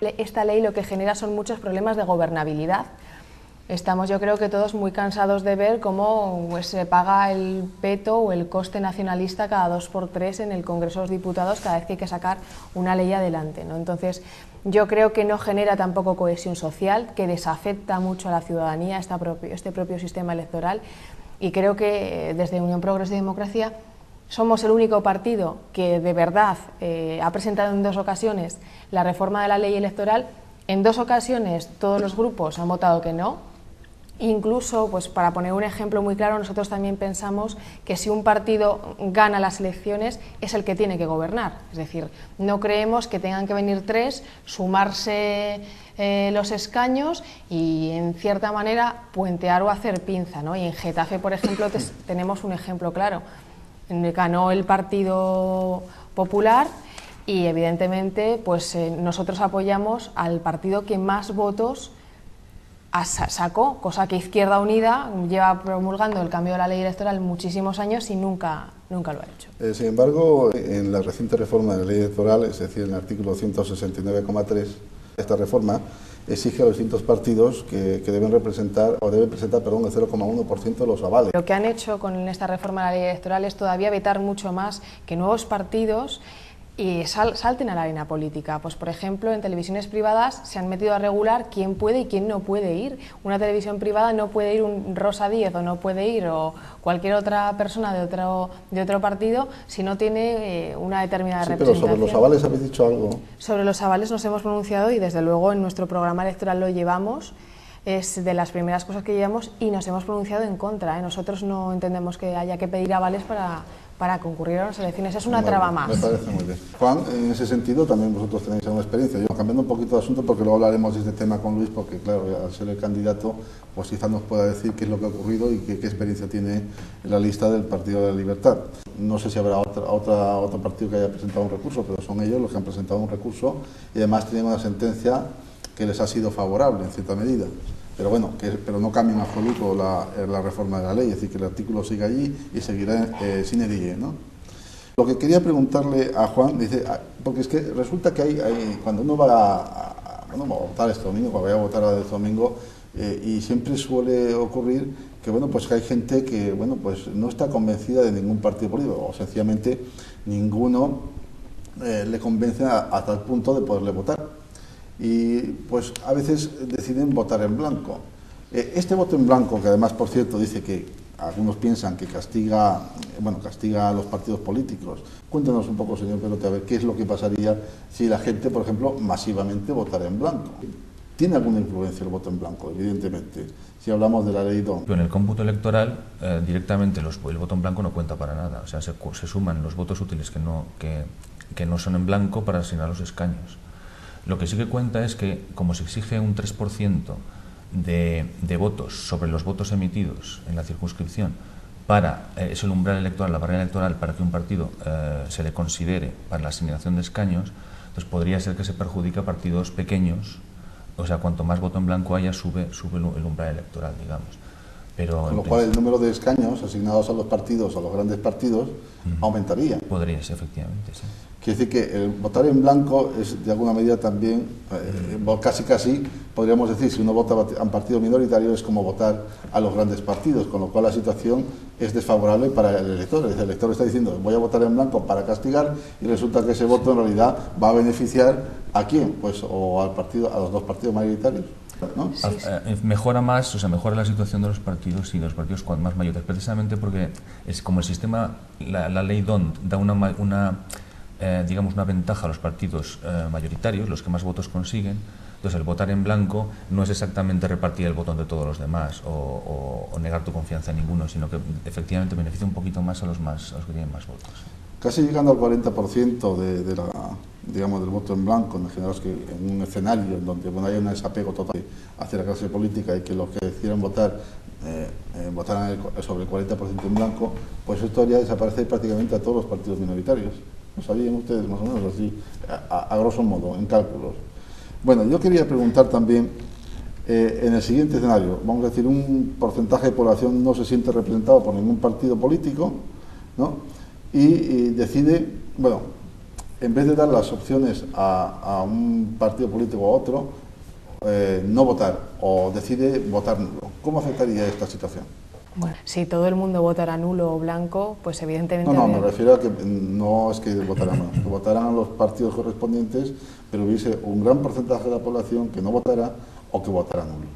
Esta ley lo que genera son muchos problemas de gobernabilidad. Estamos, yo creo que todos muy cansados de ver cómo pues, se paga el peto o el coste nacionalista cada 2 por 3 en el Congreso de los Diputados cada vez que hay que sacar una ley adelante, ¿no? Entonces, yo creo que no genera tampoco cohesión social, que desafecta mucho a la ciudadanía este propio sistema electoral, y creo que desde Unión Progrés y Democracia somos el único partido que de verdad ha presentado en 2 ocasiones la reforma de la ley electoral. En 2 ocasiones todos los grupos han votado que no. Incluso, pues para poner un ejemplo muy claro, nosotros también pensamos que si un partido gana las elecciones es el que tiene que gobernar. Es decir, no creemos que tengan que venir 3, sumarse los escaños y en cierta manera puentear o hacer pinza, ¿no? Y en Getafe, por ejemplo, tenemos un ejemplo claro. Ganó el Partido Popular y evidentemente pues nosotros apoyamos al partido que más votos sacó, cosa que Izquierda Unida lleva promulgando el cambio de la ley electoral muchísimos años y nunca lo ha hecho. Sin embargo, en la reciente reforma de la ley electoral, es decir, en el artículo 169,3, esta reforma exige a los distintos partidos que deben presentar el 0,1% de los avales. Lo que han hecho con esta reforma de la ley electoral es todavía vetar mucho más que nuevos partidos y salten a la arena política. Pues, por ejemplo, en televisiones privadas se han metido a regular quién puede y quién no puede ir. Una televisión privada no puede ir un Rosa Díez o no puede ir o cualquier otra persona de otro partido si no tiene una determinada representación. Pero sobre los avales habéis dicho algo. Sobre los avales nos hemos pronunciado y desde luego en nuestro programa electoral lo llevamos. Es de las primeras cosas que llevamos y nos hemos pronunciado en contra, ¿eh? Nosotros no entendemos que haya que pedir avales para concurrir a las elecciones, es una traba más. Me parece muy bien. Juan, en ese sentido también vosotros tenéis alguna experiencia. Yo cambiando un poquito de asunto porque luego hablaremos de este tema con Luis, porque claro, al ser el candidato, pues quizás nos pueda decir qué es lo que ha ocurrido y qué experiencia tiene en la lista del Partido de la Libertad. No sé si habrá otro partido que haya presentado un recurso, pero son ellos los que han presentado un recurso y además tienen una sentencia que les ha sido favorable en cierta medida. Pero bueno, pero no cambia en absoluto la reforma de la ley, es decir, que el artículo sigue allí y seguirá sine die, ¿no? Lo que quería preguntarle a Juan, dice, porque es que resulta que cuando uno va a votar este domingo, cuando vaya a votar este domingo, y siempre suele ocurrir que, bueno, pues que hay gente que, bueno, pues no está convencida de ningún partido político, o sencillamente ninguno le convence a tal punto de poderle votar. Y pues a veces deciden votar en blanco. Este voto en blanco, que además, por cierto, dice que algunos piensan que castiga a los partidos políticos. Cuéntanos un poco, señor Perote, a ver qué es lo que pasaría si la gente, por ejemplo, masivamente votara en blanco. ¿Tiene alguna influencia el voto en blanco? Evidentemente, si hablamos de la ley DON. En el cómputo electoral, directamente el voto en blanco no cuenta para nada. O sea, se suman los votos útiles que no son en blanco para asignar los escaños. Lo que sí que cuenta es que, como se exige un 3% de votos sobre los votos emitidos en la circunscripción es el umbral electoral, la barrera electoral para que un partido se le considere para la asignación de escaños, pues podría ser que se perjudique a partidos pequeños, o sea, cuanto más voto en blanco haya, sube el umbral electoral, digamos. Pero con lo cual el número de escaños asignados a los partidos, a los grandes partidos, aumentaría. Podría ser, efectivamente, sí. Quiere decir que el votar en blanco es de alguna medida también, casi podríamos decir, si uno vota a un partido minoritario es como votar a los grandes partidos, con lo cual la situación es desfavorable para el elector. El elector está diciendo, voy a votar en blanco para castigar, y resulta que ese voto en realidad va a beneficiar ¿a quién? Pues o a los 2 partidos mayoritarios, ¿no? Sí. Mejora la situación de los partidos y de los partidos más mayores, precisamente porque es como el sistema, la ley DON da digamos una ventaja a los partidos mayoritarios, los que más votos consiguen. Entonces el votar en blanco no es exactamente repartir el voto de todos los demás o negar tu confianza en ninguno, sino que efectivamente beneficia un poquito más a los que tienen más votos. Casi llegando al 40% del voto en blanco, imaginaos que en un escenario en donde hay un desapego total hacia la clase política y que los que decidieran votaran sobre el 40% en blanco, pues esto haría desaparecer prácticamente a todos los partidos minoritarios. ¿Lo sabían ustedes más o menos así, a grosso modo, en cálculos? Bueno, yo quería preguntar también, en el siguiente escenario, vamos a decir, un porcentaje de población no se siente representado por ningún partido político, ¿no? Y decide, bueno, en vez de dar las opciones a un partido político o a otro, no votar o decide votar nulo. ¿Cómo afectaría esta situación? Bueno, si todo el mundo votara nulo o blanco, pues evidentemente... No, me refiero a que no es que votaran, que votaran los partidos correspondientes, pero hubiese un gran porcentaje de la población que no votara o que votara nulo.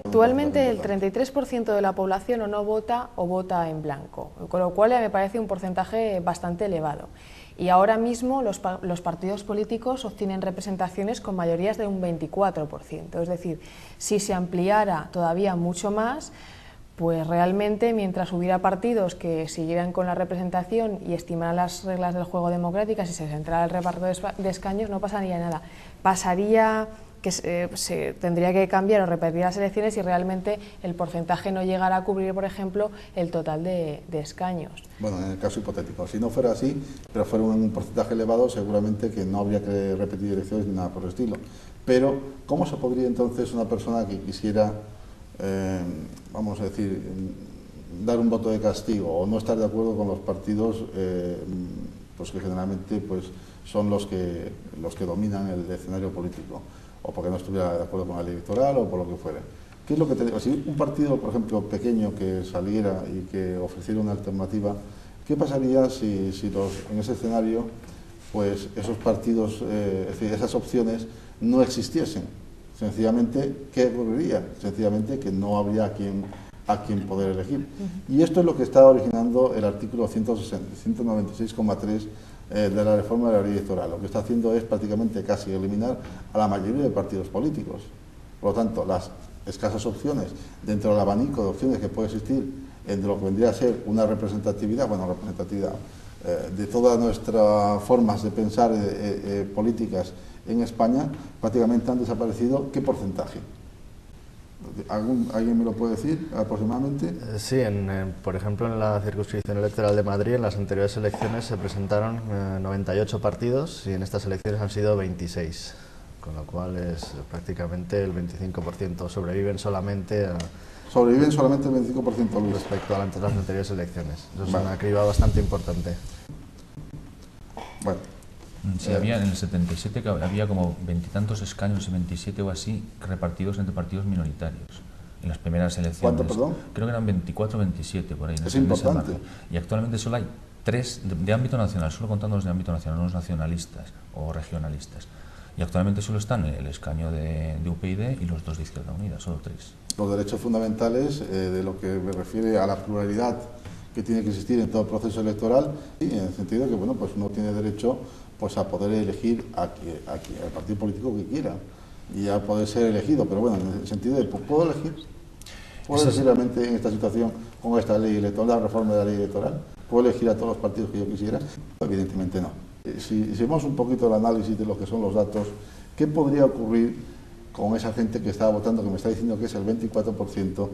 Actualmente el 33% de la población o no vota o vota en blanco, con lo cual me parece un porcentaje bastante elevado. Y ahora mismo los partidos políticos obtienen representaciones con mayorías de un 24%, es decir, si se ampliara todavía mucho más, pues realmente mientras hubiera partidos que siguieran con la representación y estimaran las reglas del juego democráticas y se centrara el reparto de escaños, no pasaría nada. Pasaría que se tendría que cambiar o repetir las elecciones y realmente el porcentaje no llegara a cubrir, por ejemplo, el total de escaños. Bueno, en el caso hipotético, si no fuera así, pero fuera un porcentaje elevado, seguramente que no habría que repetir elecciones ni nada por el estilo. Pero, ¿cómo se podría entonces una persona que quisiera, vamos a decir, dar un voto de castigo o no estar de acuerdo con los partidos pues que generalmente pues, son los que dominan el escenario político, o porque no estuviera de acuerdo con la ley electoral o por lo que fuera? ¿Qué es lo que si un partido, por ejemplo, pequeño que saliera y que ofreciera una alternativa, qué pasaría si en ese escenario pues esos partidos, es decir, esas opciones no existiesen? Sencillamente, ¿qué ocurriría? Sencillamente que no habría a quien poder elegir. Y esto es lo que está originando el artículo 196,3 de la reforma de la ley electoral. Lo que está haciendo es prácticamente casi eliminar a la mayoría de partidos políticos. Por lo tanto, las escasas opciones dentro del abanico de opciones que puede existir entre lo que vendría a ser una representatividad, de todas nuestras formas de pensar políticas en España, prácticamente han desaparecido. ¿Qué porcentaje? ¿Alguien me lo puede decir aproximadamente? Sí, por ejemplo, en la circunscripción electoral de Madrid, en las anteriores elecciones se presentaron 98 partidos y en estas elecciones han sido 26, con lo cual es prácticamente el 25%. Sobreviven solamente el 25%, Luis. Respecto a las anteriores elecciones. Eso es una criba bastante importante. Bueno. Sí, había en el 77 que había como veintitantos escaños, 27 o así, repartidos entre partidos minoritarios. En las primeras elecciones. ¿Cuánto, perdón? Creo que eran 24 o 27 por ahí. Es importante. Y actualmente solo hay 3 de ámbito nacional, solo contando los de ámbito nacional, no los nacionalistas o regionalistas. Y actualmente solo están el escaño de UPyD y los 2 de Izquierda Unida, solo 3. Los derechos fundamentales, de lo que me refiere a la pluralidad que tiene que existir en todo proceso electoral, y en el sentido que bueno, pues uno tiene derecho pues a poder elegir al partido político que quiera y a poder ser elegido, pero bueno, en el sentido de ¿puedo elegir? ¿Puedo elegir realmente en esta situación con esta ley electoral, la reforma de la ley electoral? ¿Puedo elegir a todos los partidos que yo quisiera? Evidentemente no. Si vemos un poquito el análisis de lo que son los datos, ¿qué podría ocurrir con esa gente que estaba votando, que me está diciendo que es el 24%?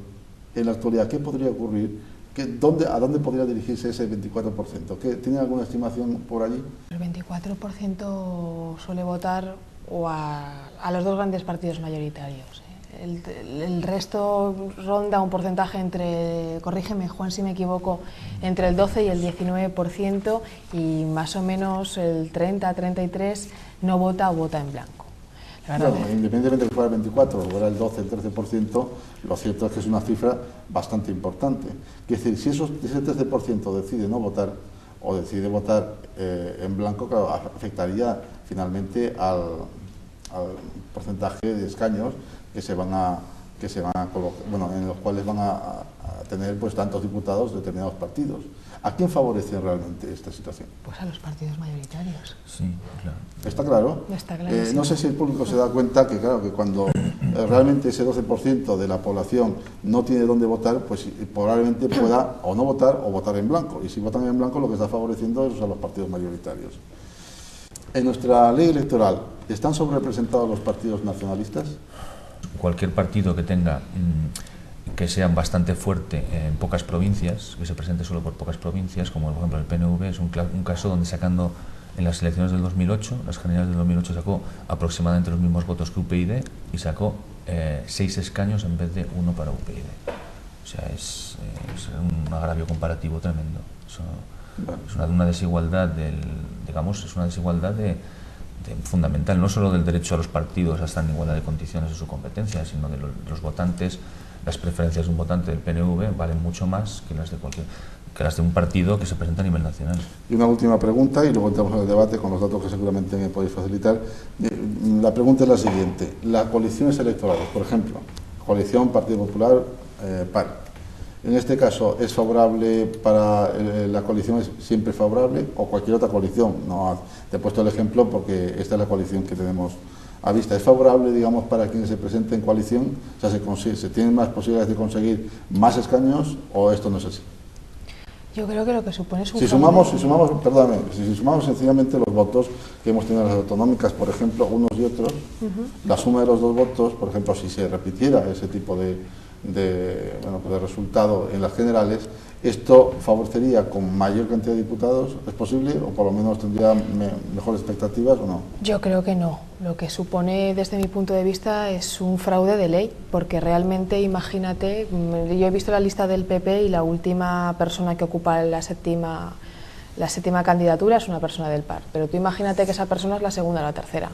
En la actualidad, ¿qué podría ocurrir? ¿A dónde podría dirigirse ese 24%? ¿Tiene alguna estimación por allí? El 24% suele votar a los 2 grandes partidos mayoritarios. El resto ronda un porcentaje entre, corrígeme Juan si me equivoco, entre el 12 y el 19%, y más o menos el 30-33% no vota o vota en blanco. Bueno, independientemente de que fuera el 24 o fuera el 12, el 13%, lo cierto es que es una cifra bastante importante. Es decir, si ese 13% decide no votar o decide votar en blanco, claro, afectaría finalmente al porcentaje de escaños que se van a colocar, bueno, en los cuales van a tener pues tantos diputados de determinados partidos. ¿A quién favorece realmente esta situación? Pues a los partidos mayoritarios. Sí, claro. ¿Está claro? Está claro. No sé si el público se da cuenta que, claro, que cuando realmente ese 12% de la población no tiene dónde votar, pues probablemente pueda o no votar o votar en blanco. Y si votan en blanco, lo que está favoreciendo es a los partidos mayoritarios. En nuestra ley electoral, ¿están sobrerepresentados los partidos nacionalistas? Cualquier partido que tenga que sea bastante fuerte en pocas provincias, que se presente solo por pocas provincias, como por ejemplo el PNV, es un caso donde sacando en las elecciones del 2008, las generales del 2008 sacó aproximadamente los mismos votos que UPyD y sacó 6 escaños en vez de 1 para UPyD. O sea, es un agravio comparativo tremendo. Eso Es una desigualdad digamos, es una desigualdad fundamental, no solo del derecho a los partidos a estar en igualdad de condiciones de su competencia, sino de los votantes. Las preferencias de un votante del PNV valen mucho más que las de un partido que se presenta a nivel nacional. Y una última pregunta, y luego entramos en el debate con los datos que seguramente me podéis facilitar. La pregunta es la siguiente: las coaliciones electorales, por ejemplo, coalición Partido Popular, PAR, en este caso, ¿es favorable para la coalición, es siempre favorable, o cualquier otra coalición? No, te he puesto el ejemplo porque esta es la coalición que tenemos a vista. ¿Es favorable, digamos, para quienes se presenten en coalición? O sea, ¿se tienen más posibilidades de conseguir más escaños o esto no es así? Yo creo que lo que supone es un si sumamos sencillamente los votos que hemos tenido en las autonómicas, por ejemplo, unos y otros, la suma de los dos votos, por ejemplo, si se repitiera ese tipo de resultado en las generales, ¿esto favorecería con mayor cantidad de diputados? ¿Es posible? ¿O por lo menos tendría mejores expectativas o no? Yo creo que no. Lo que supone, desde mi punto de vista, es un fraude de ley, porque realmente, imagínate, yo he visto la lista del PP y la última persona que ocupa la séptima candidatura es una persona del PAR, pero tú imagínate que esa persona es la segunda o la tercera.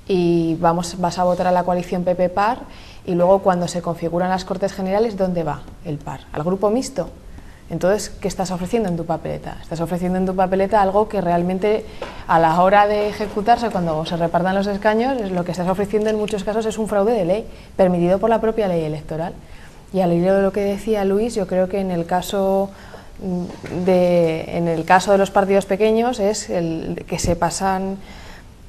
Y vas a votar a la coalición PP-PAR y luego cuando se configuran las Cortes Generales, ¿dónde va el PAR? ¿Al grupo mixto? Entonces, ¿qué estás ofreciendo en tu papeleta? Estás ofreciendo en tu papeleta algo que realmente a la hora de ejecutarse, cuando se repartan los escaños, lo que estás ofreciendo en muchos casos es un fraude de ley, permitido por la propia ley electoral. Y al hilo de lo que decía Luis, yo creo que en el caso de los partidos pequeños es el que se pasan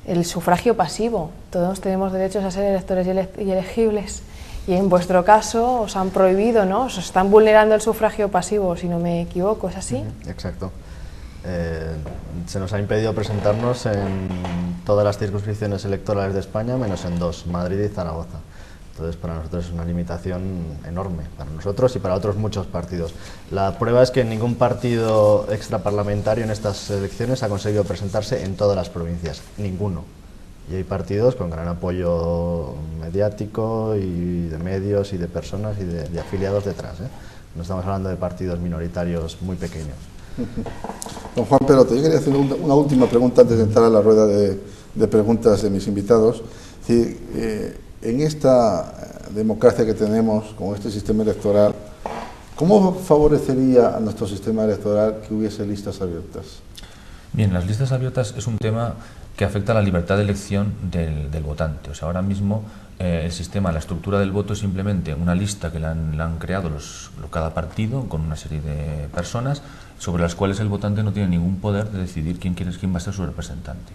el sufragio pasivo. Todos tenemos derechos a ser electores y elegibles, y en vuestro caso os han prohibido, ¿no? Os están vulnerando el sufragio pasivo, si no me equivoco, ¿es así? Exacto. Se nos ha impedido presentarnos en todas las circunscripciones electorales de España, menos en dos, Madrid y Zaragoza. Entonces, para nosotros es una limitación enorme, para nosotros y para otros muchos partidos. La prueba es que ningún partido extraparlamentario en estas elecciones ha conseguido presentarse en todas las provincias, ninguno. Y hay partidos con gran apoyo mediático y de medios y de personas y de afiliados detrás, ¿eh? No estamos hablando de partidos minoritarios muy pequeños. Don Juan Perote, yo quería hacer una última pregunta antes de entrar a la rueda de preguntas de mis invitados. En esta democracia que tenemos, con este sistema electoral, ¿cómo favorecería a nuestro sistema electoral que hubiese listas abiertas? Bien, las listas abiertas es un tema que afecta a la libertad de elección del votante. O sea, ahora mismo el sistema, la estructura del voto es simplemente una lista que la han creado cada partido con una serie de personas sobre las cuales el votante no tiene ningún poder de decidir quién va a ser su representante.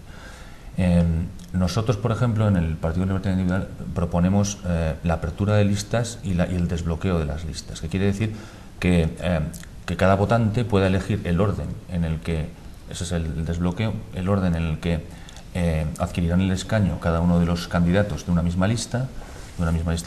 Nosotros, por ejemplo, en el Partido Libertad Individual proponemos la apertura de listas y el desbloqueo de las listas, que quiere decir que cada votante pueda elegir el orden en el que, ese es el desbloqueo, el orden en el que adquirirán el escaño cada uno de los candidatos de una misma lista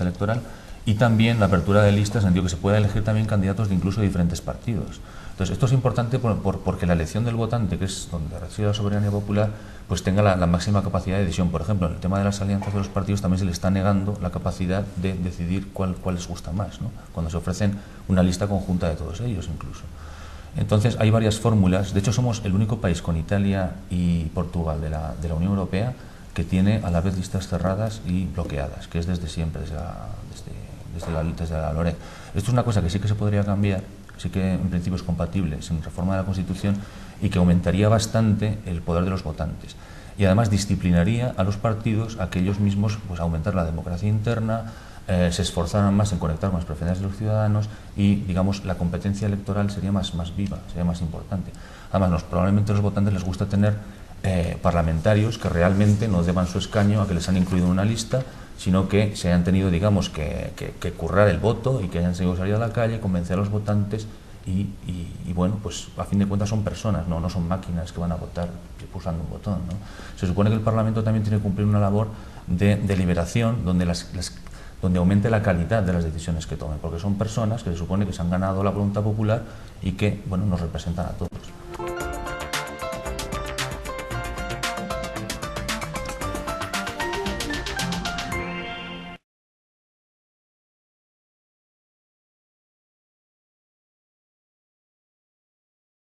electoral, y también la apertura de listas en el sentido que se pueda elegir también candidatos de incluso diferentes partidos. Entonces, esto es importante porque la elección del votante, que es donde reside la soberanía popular, pues tenga la máxima capacidad de decisión. Por ejemplo, en el tema de las alianzas de los partidos también se le está negando la capacidad de decidir cuál les gusta más, ¿no? Cuando se ofrecen una lista conjunta de todos ellos incluso. Entonces, hay varias fórmulas. De hecho, somos el único país con Italia y Portugal de la Unión Europea que tiene a la vez listas cerradas y bloqueadas, que es desde siempre, desde la LOREC. Esto es una cosa que sí que se podría cambiar, sí que en principio es compatible sin reforma de la Constitución, y que aumentaría bastante el poder de los votantes. Y además disciplinaría a los partidos a que ellos mismos pues, aumentar la democracia interna, se esforzaran más en conectar con las preferencias de los ciudadanos y, digamos, la competencia electoral sería más viva, sería más importante. Además, probablemente a los votantes les gusta tener parlamentarios que realmente no deban su escaño a que les han incluido en una lista, sino que se hayan tenido, digamos, que currar el voto y que hayan seguido salir a la calle, convencer a los votantes y bueno, pues a fin de cuentas son personas, no son máquinas que van a votar pulsando un botón, ¿no? Se supone que el Parlamento también tiene que cumplir una labor de deliberación donde aumente la calidad de las decisiones que tomen, porque son personas que se supone que se han ganado la voluntad popular y que, bueno, nos representan a todos.